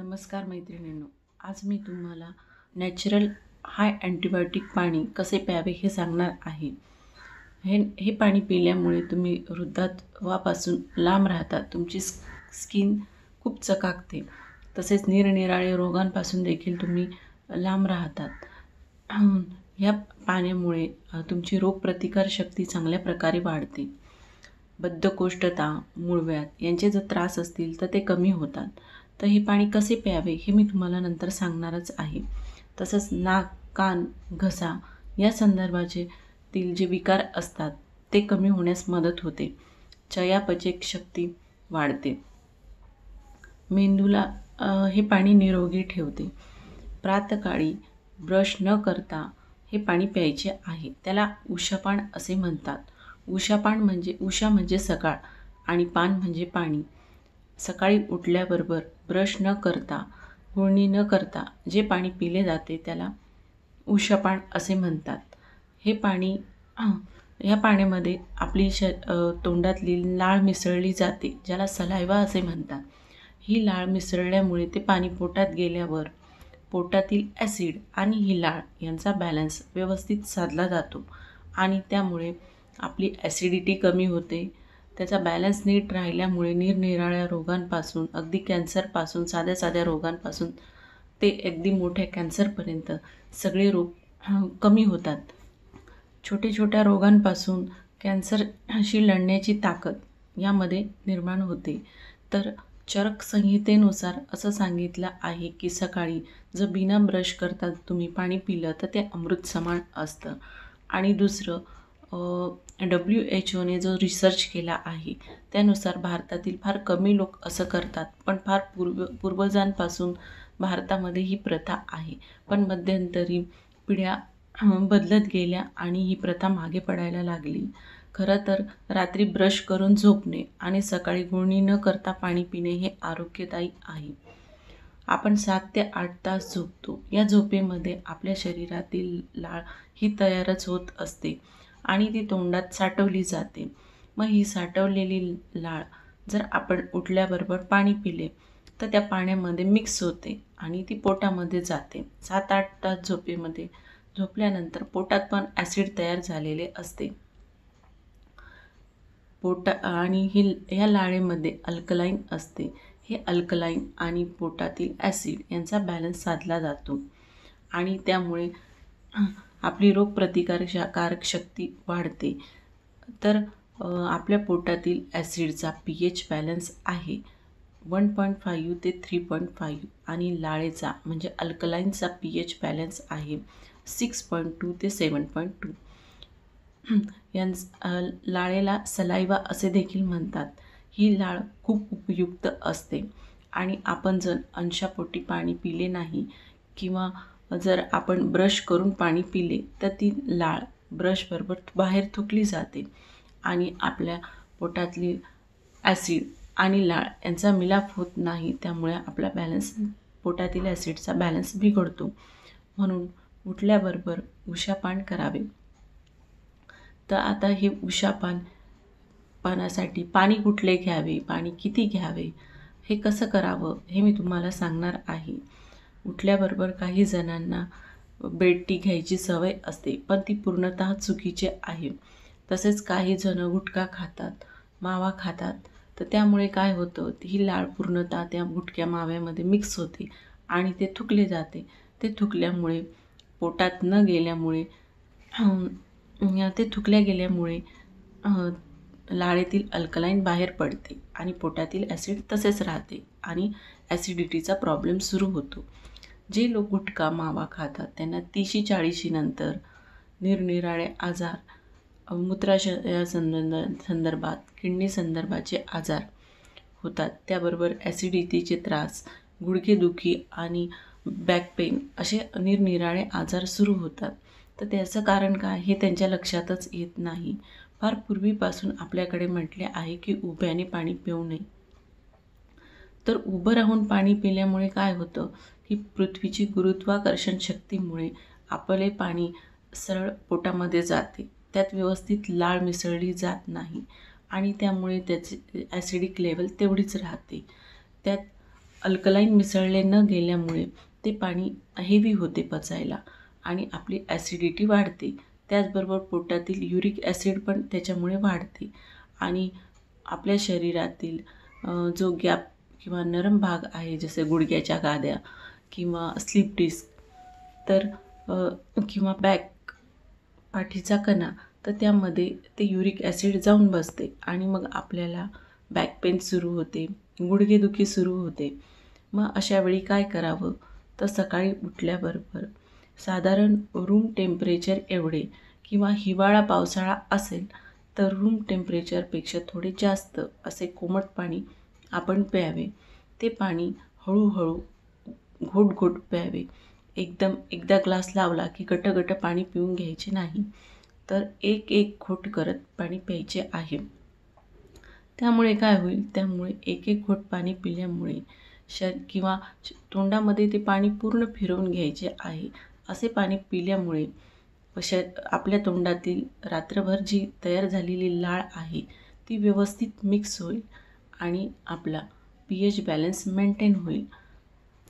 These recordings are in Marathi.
नमस्कार मैत्रिणींनो, आज मी तुम्हाला नॅचरल हाय अँटीबायोटिक पाणी कसे प्यावे हे सांगणार आहे. हे पाणी पिल्यामुळे तुम्ही वृद्धापकाळापासून लांब राहता. तुमची स्किन खूप चकाकते. तसेच निरनिराळे रोगांपासून देखील तुम्ही लांब राहतात. ह्या पाण्यामुळे तुमची रोगप्रतिकारशक्ती चांगल्या प्रकारे वाढते. बद्धकोष्ठता, मूळव्याध यांचे जर त्रास असतील तर ते कमी होतात. तर हे पाणी कसे प्यावे हे मी तुम्हाला नंतर सांगणारच आहे. तसंच नाक, कान, घसा या संदर्भातील जे विकार असतात ते कमी होण्यास मदत होते. चयापचय शक्ती वाढते. मेंदूला हे पाणी निरोगी ठेवते. प्रातःकाळी ब्रश न करता हे पाणी प्यायचे आहे. त्याला उषापान असे म्हणतात. उषा म्हणजे सकाळ आणि पान म्हणजे पाणी. सकाळी उठल्याबरोबर ब्रश न करता, गुळणी न करता जे पाणी पिले जाते त्याला उषापान असे म्हणतात. ह्या पाण्यामध्ये आपली तोंडातली लाळ मिसळली जाते, ज्याला सलायवा असे म्हणतात. ही लाळ मिसळल्यामुळे ते पाणी पोटात गेल्यावर पोटातील ॲसिड आणि ही लाळ यांचा बॅलन्स व्यवस्थित साधला जातो आणि त्यामुळे आपली ॲसिडिटी कमी होते. त्याचा बॅलन्स नीट राहिल्यामुळे निरनिराळ्या रोगांपासून, अगदी कॅन्सरपासून, साध्या रोगांपासून ते अगदी मोठ्या कॅन्सरपर्यंत सगळे रोग कमी होतात. छोट्या रोगांपासून कॅन्सरशी लढण्याची ताकद यामध्ये निर्माण होते. तर चरक संहितेनुसार असं सांगितलं आहे की सकाळी जर बिना ब्रश करता तुम्ही पाणी पिलं तर ते अमृत समान असतं. आणि दुसरं, WHO ने जो रिसर्च केला आहे त्यानुसार भारतातील फार कमी लोक असं करतात, पण फार पूर्वजांपासून भारतामध्ये ही प्रथा आहे. पण मध्यंतरी पिढ्या बदलत गेल्या आणि ही प्रथा मागे पडायला लागली. खरं तर रात्री ब्रश करून झोपणे आणि सकाळी गुळणी न करता पाणी पिणे हे आरोग्यदायी आहे. आपण 7 ते 8 तास झोपतो. या झोपेमध्ये आपल्या शरीरातील लाळ ही तयारच होत असते आणि ती तोंडात साठवली जाते. मग ही साठवलेली लाळ जर आपण उठल्याबरोबर पाणी पिले तर त्या पाण्यामध्ये मिक्स होते आणि ती पोटामध्ये जाते. 7-8 तास झोपल्यानंतर पोटात पण ॲसिड तयार झालेले असते. आणि ह्या लाळेमध्ये अल्कलाईन असते. हे अल्कलाईन आणि पोटातील ॲसिड यांचा बॅलन्स साधला जातो आणि त्यामुळे आपली रोगप्रतिकारक शक्ती वाढते. तर आपल्या पोटातील ॲसिडचा pH बॅलन्स आहे 1.5 ते 3.5 आणि लाळेचा म्हणजे अल्कलाईनचा pH बॅलन्स आहे 6.2 ते 7.2. लाळेला सलायवा असे देखील म्हणतात. ही लाळ खूप उपयुक्त असते आणि आपण जर अंशापोटी पाणी पिले नाही किंवा जर आपण ब्रश करून पाणी पिले तर ती लाळ ब्रशबरोबर बाहेर थुंकली जाते आणि आपल्या पोटातली ॲसिड आणि लाळ यांचा मिलाप होत नाही. त्यामुळे आपला पोटातील ॲसिडचा बॅलन्स बिघडतो. म्हणून उठल्याबरोबर उषापान करावे. तर आता हे पानासाठी पाणी कुठले घ्यावे, पाणी किती घ्यावे, हे कसं करावं हे मी तुम्हाला सांगणार आहे. उठल्याबरोबर काही जणांना बेड टी घ्यायची सवय असते, पण ती पूर्णतः चुकीची आहे. तसेच काही जण गुटखा खातात, मावा खातात. तर त्यामुळे काय होतं, ही लाळ पूर्णतः त्या गुटख्या माव्यामध्ये मिक्स होते आणि ते थुंकले जाते. ते थुंकल्यामुळे पोटात न गेल्यामुळे लाळेतील अल्कलाईन बाहेर पडते आणि पोटातील ॲसिड तसेच राहते आणि ॲसिडिटीचा प्रॉब्लेम सुरू होतो. जे लोक गुटखा मावा खातात त्यांना 30-40 नंतर निरनिराळे आजार, मूत्राशय संदर्भात, किडनी संदर्भाचे आजार होतात. त्याबरोबर ॲसिडिटीचे त्रास, गुडघेदुखी आणि बॅक पेन असे निरनिराळे आजार सुरू होतात. तर त्याचं कारण काय हे त्यांच्या लक्षातच येत नाही. फार पूर्वीपासून आपल्याकडे म्हटले आहे की उभ्याने पाणी पिऊ नये. तर उभं राहून पाणी पिल्यामुळे काय होतं की पृथ्वीची गुरुत्वाकर्षण शक्तीमुळे आपले पाणी सरळ पोटामध्ये जाते. त्यात व्यवस्थित लाळ मिसळली जात नाही आणि त्यामुळे त्याची ॲसिडिक लेवल तेवढीच राहते. त्यात अल्कलाईन मिसळले न गेल्यामुळे ते पाणी हेवी होते पचायला आणि आपली ॲसिडिटी वाढते. त्याचबरोबर पोटातील युरिक ॲसिड पण त्याच्यामुळे वाढते आणि आपल्या शरीरातील जो गॅप किंवा नरम भाग आहे, जसे गुडघ्याच्या गाद्या किंवा स्लीप डिस्क तर किंवा बॅक पाठीचा कणा, तर त्यामध्ये ते युरिक ॲसिड जाऊन बसते आणि मग आपल्याला बॅक पेन सुरू होते, गुडघेदुखी सुरू होते. मग अशा वेळी काय करावं, तर सकाळी उठल्याबरोबर साधारण रूम टेम्परेचर एवढे किंवा हिवाळा पावसाळा असेल तर रूम टेम्परेचरपेक्षा थोडे जास्त असे कोमट पाणी आपण प्यावे. ते पाणी हळूहळू घोट घोट प्यावे. एकदम एकदा ग्लास लावला की गटगट पाणी पिऊन घ्यायचे नाही, तर एक एक घोट करत पाणी प्यायचे आहे. त्यामुळे काय होईल, त्यामुळे एक एक घोट पाणी पिल्यामुळे किंवा तोंडामध्ये ते पाणी पूर्ण फिरवून घ्यायचे आहे. असे पाणी पिल्यामुळे आपल्या तोंडातील रात्रभर जी तयार झालेली लाळ आहे ती व्यवस्थित मिक्स होईल आणि आपला pH बॅलन्स मेंटेन होईल.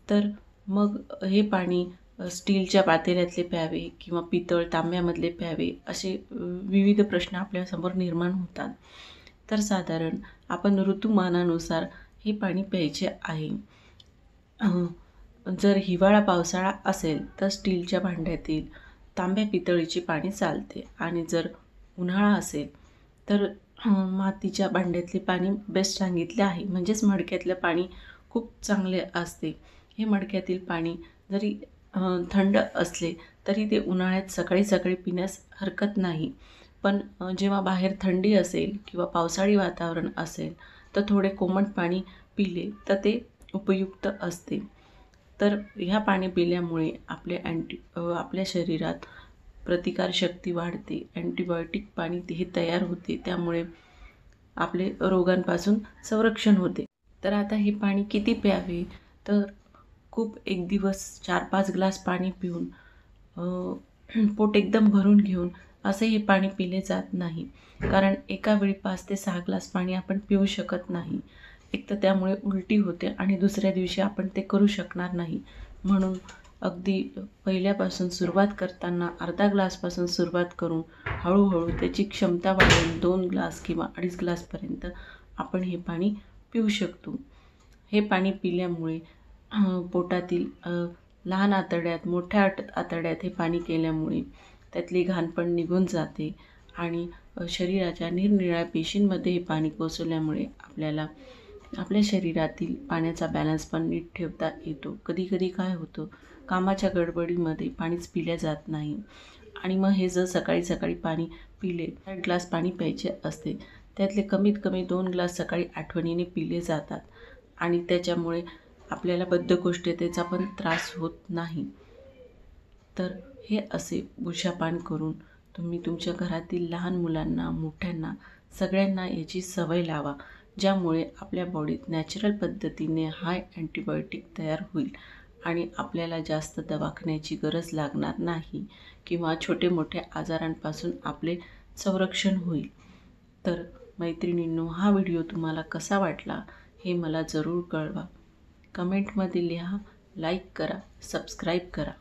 तर मग हे पाणी स्टीलच्या पातेल्यातले प्यावे किंवा पितळ तांब्यामधले प्यावे, असे विविध प्रश्न आपल्यासमोर निर्माण होतात. तर साधारण आपण ऋतुमानानुसार हे पाणी प्यायचे आहे. जर हिवाळा पावसाळा असेल तर स्टीलच्या भांड्यातील तांब्या पितळीचे पाणी चालते आणि जर उन्हाळा असेल तर मातीच्या भांड्यातले पाणी बेस्ट सांगितले आहे. म्हणजेच मडक्यातलं पाणी खूप चांगले असते. हे मडक्यातील पाणी जरी थंड असले तरी ते उन्हाळ्यात सकाळी सकाळी पिण्यास हरकत नाही. पण जेव्हा बाहेर थंडी असेल किंवा पावसाळी वातावरण असेल तर थोडे कोमट पाणी पिले तर ते उपयुक्त असते. तर ह्या पाणी पिल्यामुळे आपल्या शरीरात प्रतिकारशक्ती वाढते. अँटीबायोटिक पाणी हे तयार होते, त्यामुळे आपले रोगांपासून संरक्षण होते. तर आता हे पाणी किती प्यावे, तर खूप एक दिवस 4-5 ग्लास पाणी पिऊन पोट एकदम भरून घेऊन असे हे पाणी पिले जात नाही. कारण एका वेळी 5 ते 6 ग्लास पाणी आपण पिऊ शकत नाही. एक तर त्यामुळे उलटी होते आणि दुसऱ्या दिवशी आपण ते करू शकणार नाही. म्हणून अगदी पहिल्यापासून सुरुवात करताना अर्धा ग्लासपासून सुरुवात करून हळूहळू त्याची क्षमता वाढवून 2 ग्लास किंवा 2.5 ग्लासपर्यंत आपण हे पाणी पिऊ शकतो. हे पाणी पिल्यामुळे पोटातील लहान आतड्यात मोठ्या आतड्यात हे पाणी केल्यामुळे त्यातली घाण पण निघून जाते आणि शरीराच्या निरनिराळ्या पेशींमध्ये हे पाणी पोचवल्यामुळे आपल्याला आपल्या शरीरातील पाण्याचा बॅलन्स पण नीट ठेवता येतो. कधीकधी काय होतं, कामाच्या गडबडीमध्ये पाणीच पिल्या जात नाही आणि मग हे जर सकाळी सकाळी पाणी पिले, 8 ग्लास पाणी प्यायचे असते, त्यातले कमीत कमी 2 ग्लास सकाळी आठवणीने पिले जातात आणि त्याच्यामुळे आपल्याला बद्धकोष्ठतेचा पण त्रास होत नाही. तर हे असे बुशापान करून तुम्ही तुमच्या घरातील लहान मुलांना, मोठ्यांना, सगळ्यांना याची सवय लावा, ज्यामुळे आपल्या बॉडीत नॅचरल पद्धतीने हाय अँटीबायोटिक तयार होईल आणि आपल्याला जास्त दवाखान्याची गरज लागणार नाही किंवा छोटे मोठे आजारांपासून आपले संरक्षण होईल. तर मैत्रिणींनो, हा व्हिडिओ तुम्हाला कसा वाटला हे मला जरूर कळवा. कमेंटमध्ये लिहा, लाईक करा, सबस्क्राईब करा.